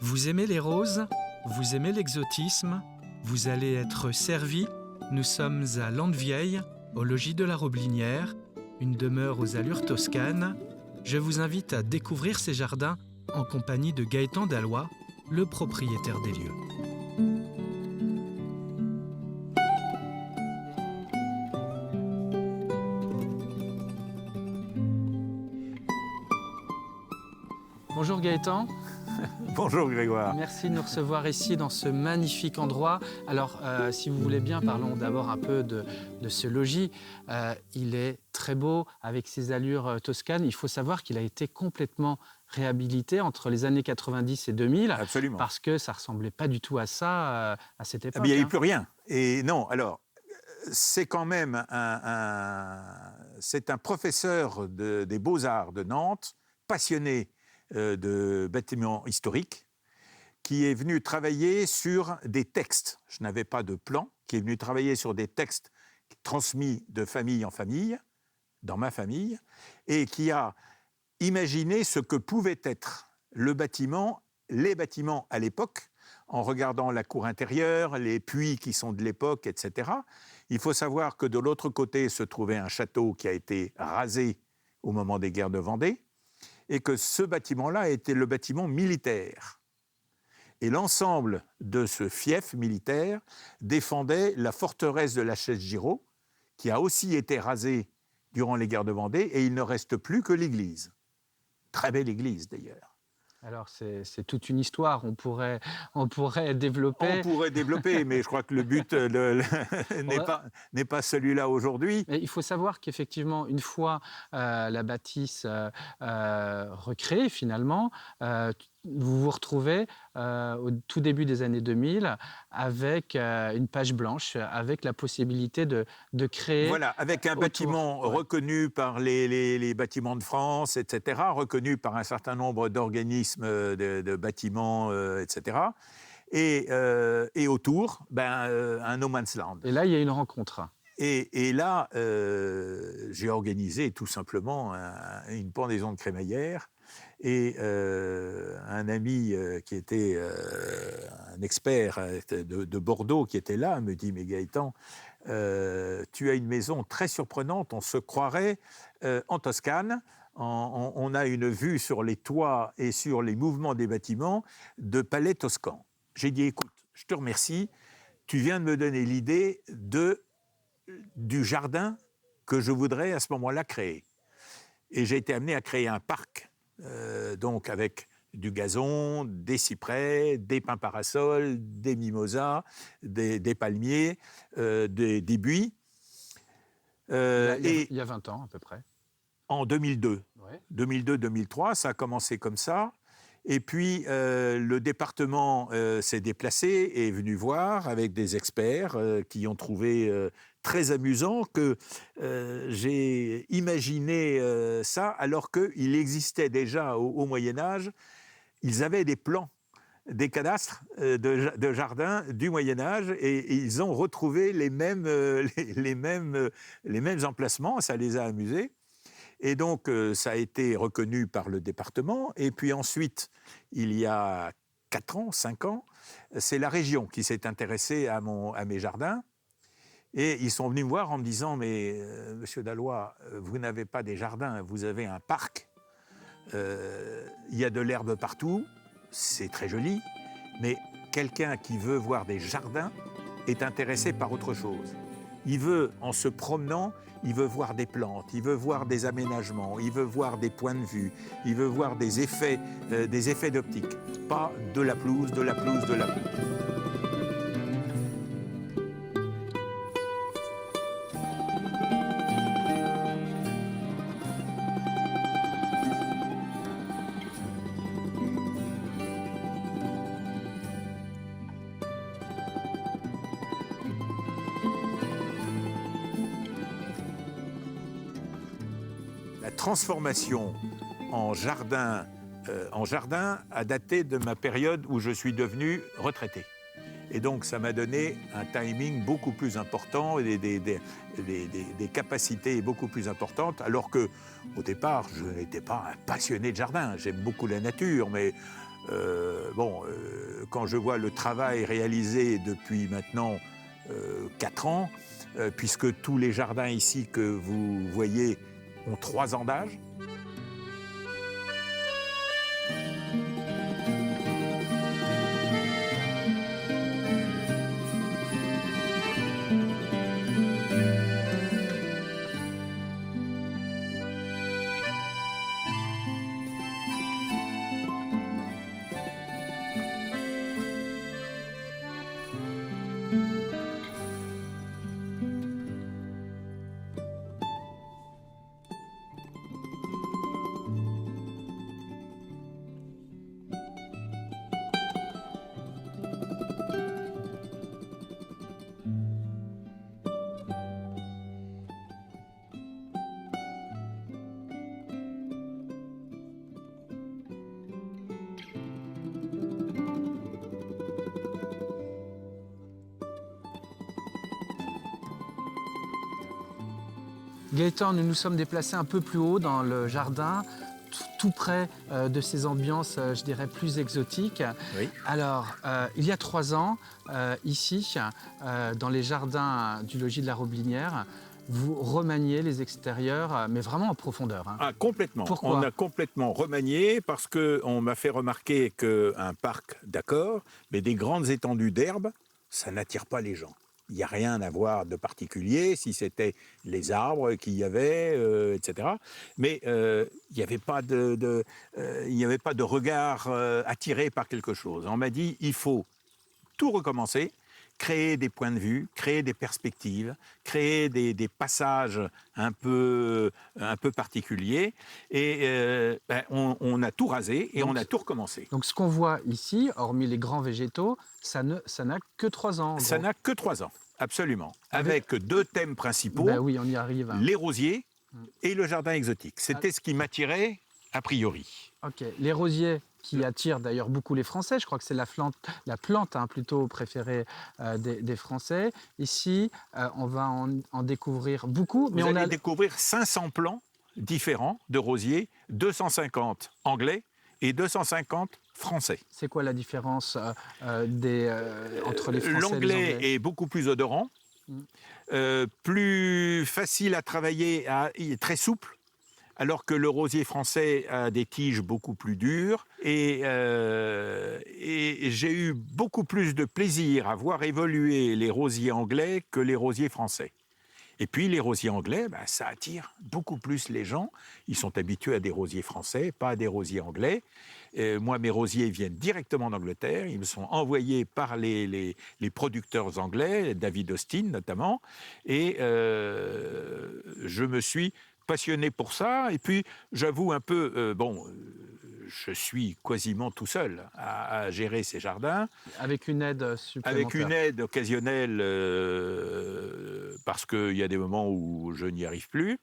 Vous aimez les roses? Vous aimez l'exotisme? Vous allez être servi? Nous sommes à Landevieille, au logis de la Roblinière, une demeure aux allures toscanes. Je vous invite à découvrir ces jardins en compagnie de Gaëtan Dallois, le propriétaire des lieux. Bonjour Gaëtan. Bonjour Grégoire. Merci de nous recevoir ici dans ce magnifique endroit. Alors, si vous voulez bien, parlons d'abord un peu de ce logis. Il est très beau, avec ses allures toscanes. Il faut savoir qu'il a été complètement réhabilité entre les années 90 et 2000. Absolument. Parce que ça ne ressemblait pas du tout à ça à cette époque. Il n'y avait plus rien. Et non, alors, c'est quand même c'est un professeur des Beaux-Arts de Nantes, passionné de bâtiments historiques, qui est venu travailler sur des textes. Je n'avais pas de plan, qui est venu travailler sur des textes transmis de famille en famille, dans ma famille, et qui a imaginé ce que pouvait être le bâtiment, les bâtiments à l'époque, en regardant la cour intérieure, les puits qui sont de l'époque, etc. Il faut savoir que de l'autre côté se trouvait un château qui a été rasé au moment des guerres de Vendée, et que ce bâtiment-là était le bâtiment militaire. Et l'ensemble de ce fief militaire défendait la forteresse de la Chaise-Giraud, qui a aussi été rasée durant les guerres de Vendée, et il ne reste plus que l'église. Très belle église, d'ailleurs. Alors, c'est toute une histoire, on pourrait développer. On pourrait développer, mais je crois que le but n'est pas celui-là aujourd'hui. Mais il faut savoir qu'effectivement, une fois la bâtisse recréée, finalement, vous vous retrouvez au tout début des années 2000 avec une page blanche, avec la possibilité de créer... Voilà, avec un bâtiment reconnu par les bâtiments de France, etc., reconnu par un certain nombre d'organismes de bâtiments, etc., et autour, un no man's land. Et là, il y a une rencontre. Et là, j'ai organisé tout simplement une pendaison de crémaillère. Et un ami qui était un expert de Bordeaux qui était là me dit « Mais Gaëtan, tu as une maison très surprenante, on se croirait en Toscane, on a une vue sur les toits et sur les mouvements des bâtiments de palais toscans. » J'ai dit « Écoute, je te remercie, tu viens de me donner l'idée du jardin que je voudrais à ce moment-là créer. » Et j'ai été amené à créer un parc. Donc avec du gazon, des cyprès, des pins parasols, des mimosas, des palmiers, des buis. Il y a 20 ans à peu près. En 2002. Ouais. 2002-2003, ça a commencé comme ça. Et puis le département s'est déplacé et est venu voir avec des experts qui ont trouvé très amusant que j'ai imaginé ça alors qu'il existait déjà au Moyen-Âge, ils avaient des plans, des cadastres de jardins du Moyen-Âge et ils ont retrouvé les mêmes emplacements, ça les a amusés. Et donc, ça a été reconnu par le département. Et puis ensuite, il y a 4 ans, 5 ans, c'est la région qui s'est intéressée à mes jardins. Et ils sont venus me voir en me disant « Mais monsieur Dallois, vous n'avez pas des jardins, vous avez un parc. Il y a de l'herbe partout, c'est très joli. Mais quelqu'un qui veut voir des jardins est intéressé par autre chose. Il veut, en se promenant, il veut voir des plantes, il veut voir des aménagements, il veut voir des points de vue, il veut voir des effets d'optique. Pas de la pelouse, de la pelouse, de la pelouse. » transformation en jardin a daté de ma période où je suis devenu retraité. Et donc, ça m'a donné un timing beaucoup plus important et des capacités beaucoup plus importantes, alors qu'au départ, je n'étais pas un passionné de jardin. J'aime beaucoup la nature, mais quand je vois le travail réalisé depuis maintenant 4 ans, puisque tous les jardins ici que vous voyez ont 3 ans d'âge. Gaëtan, nous nous sommes déplacés un peu plus haut dans le jardin, tout près de ces ambiances, je dirais, plus exotiques. Oui. Alors, il y a 3 ans, ici, dans les jardins du logis de la Roblinière, vous remaniez les extérieurs, mais vraiment en profondeur. Hein. Ah, complètement. Pourquoi ? On a complètement remanié parce qu'on m'a fait remarquer qu'un parc, d'accord, mais des grandes étendues d'herbe, ça n'attire pas les gens. Il n'y a rien à voir de particulier, si c'était les arbres qu'il y avait, etc. Mais il n'y avait pas de regard attiré par quelque chose. On m'a dit, il faut tout recommencer, créer des points de vue, créer des perspectives, créer des passages un peu particuliers. Et on a tout rasé et on a tout recommencé. Donc ce qu'on voit ici, hormis les grands végétaux, ça n'a que 3 ans. Ça n'a que 3 ans, absolument. Avec 2 thèmes principaux, Ben oui, on y arrive. les rosiers et le jardin exotique. C'était ce qui m'attirait a priori. Ok, les rosiers qui attirent d'ailleurs beaucoup les Français, je crois que c'est la plante plutôt préférée des Français. Ici, on va en découvrir beaucoup. Vous allez découvrir 500 plants différents de rosiers, 250 anglais et 250 français. C'est quoi la différence entre les Français et les Anglais ? L'anglais est beaucoup plus odorant, plus facile à travailler, il est très souple, alors que le rosier français a des tiges beaucoup plus dures. Et j'ai eu beaucoup plus de plaisir à voir évoluer les rosiers anglais que les rosiers français. Et puis les rosiers anglais, ça attire beaucoup plus les gens. Ils sont habitués à des rosiers français, pas à des rosiers anglais. Moi, mes rosiers viennent directement d'Angleterre. Ils me sont envoyés par les producteurs anglais, David Austin notamment. Et je me suis passionné pour ça. Et puis, j'avoue un peu, je suis quasiment tout seul à gérer ces jardins. Avec une aide supplémentaire. Avec une aide occasionnelle, parce qu'il y a des moments où je n'y arrive plus.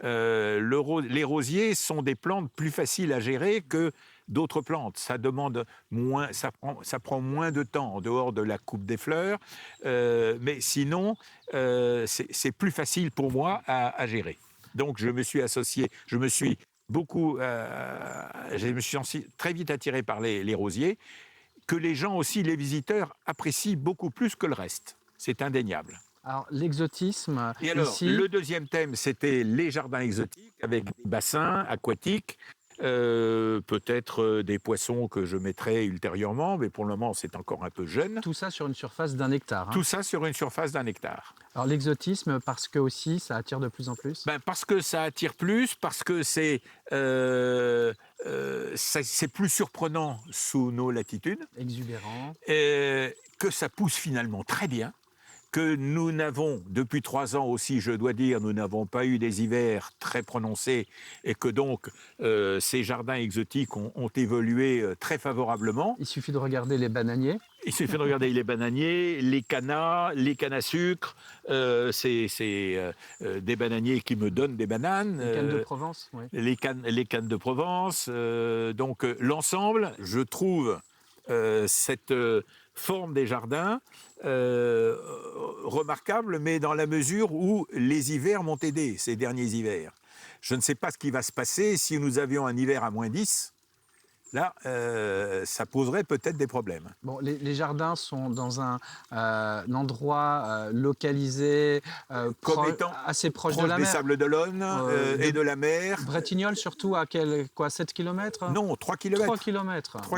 Les rosiers sont des plantes plus faciles à gérer que d'autres plantes. Ça demande moins, ça prend moins de temps en dehors de la coupe des fleurs. Mais sinon, c'est plus facile pour moi à gérer. Donc, je me suis associé, je me suis très vite attiré par les rosiers, que les gens aussi, les visiteurs, apprécient beaucoup plus que le reste. C'est indéniable. Alors, l'exotisme. Et alors, ici... le deuxième thème, c'était les jardins exotiques avec des bassins aquatiques. Peut-être des poissons que je mettrai ultérieurement, mais pour le moment, c'est encore un peu jeune. Tout ça sur une surface d'1 hectare. Hein. Tout ça sur une surface d'1 hectare. Alors l'exotisme, parce que aussi, ça attire de plus en plus. Parce que ça attire plus, parce que c'est plus surprenant sous nos latitudes. Exubérant. Que ça pousse finalement très bien, que nous n'avons, depuis 3 ans aussi, je dois dire, nous n'avons pas eu des hivers très prononcés et que donc ces jardins exotiques ont évolué très favorablement. Il suffit de regarder les bananiers. Il suffit de regarder les bananiers, les cannas à sucre. C'est des bananiers qui me donnent des bananes. Les cannes de Provence, oui. Les cannes de Provence. Donc l'ensemble, je trouve cette forme des jardins remarquable, mais dans la mesure où les hivers m'ont aidé, ces derniers hivers. Je ne sais pas ce qui va se passer si nous avions un hiver à -10. Là, ça poserait peut-être des problèmes. Bon, les jardins sont dans un endroit localisé, Comme étant assez proche de la des mer. Sables d'Olonne et de la mer. Bretignolles, surtout, à 7 km? Non, 3 km. 3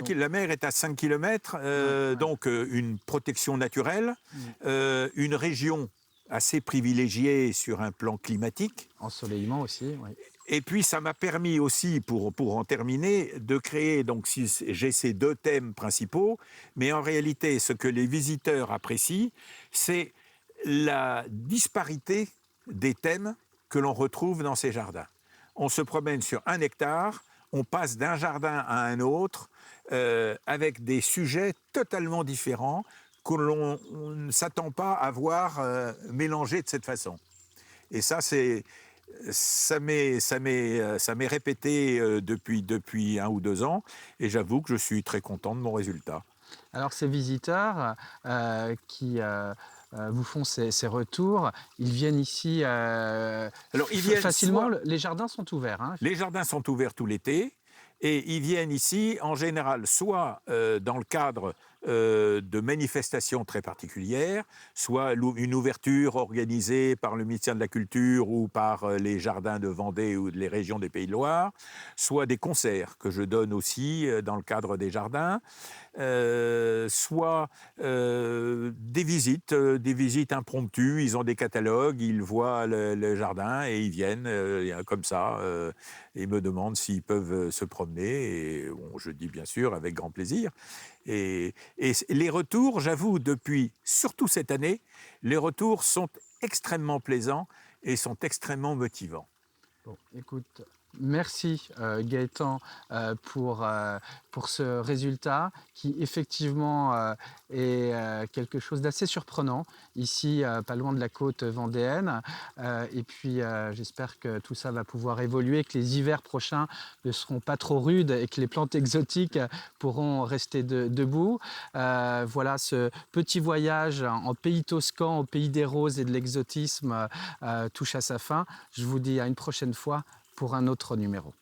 km. La mer est à 5 km, donc une protection naturelle, une région assez privilégiée sur un plan climatique. Ensoleillement aussi, oui. Et puis, ça m'a permis aussi, pour en terminer, de créer, donc j'ai ces 2 thèmes principaux, mais en réalité, ce que les visiteurs apprécient, c'est la disparité des thèmes que l'on retrouve dans ces jardins. On se promène sur 1 hectare, on passe d'un jardin à un autre, avec des sujets totalement différents que l'on ne s'attend pas à voir mélangés de cette façon. Et ça m'est répété depuis 1 ou 2 ans, et j'avoue que je suis très content de mon résultat. Alors, ces visiteurs qui vous font ces retours, ils viennent ici Alors, ils viennent facilement. Les jardins sont ouverts, hein. Les jardins sont ouverts tout l'été, et ils viennent ici, en général, soit dans le cadre de manifestations très particulières, soit une ouverture organisée par le ministère de la Culture ou par les jardins de Vendée ou les régions des Pays de Loire, soit des concerts que je donne aussi dans le cadre des jardins, soit des visites impromptues. Ils ont des catalogues, ils voient le jardin et ils viennent comme ça. Ils me demandent s'ils peuvent se promener. Et bon, je dis bien sûr avec grand plaisir. Et les retours, j'avoue, surtout cette année, les retours sont extrêmement plaisants et sont extrêmement motivants. Bon, écoute, merci Gaëtan pour ce résultat qui effectivement est quelque chose d'assez surprenant ici, pas loin de la côte vendéenne. Et puis j'espère que tout ça va pouvoir évoluer, que les hivers prochains ne seront pas trop rudes et que les plantes exotiques pourront rester debout. Voilà, ce petit voyage en pays toscan, au pays des roses et de l'exotisme touche à sa fin. Je vous dis à une prochaine fois pour un autre numéro.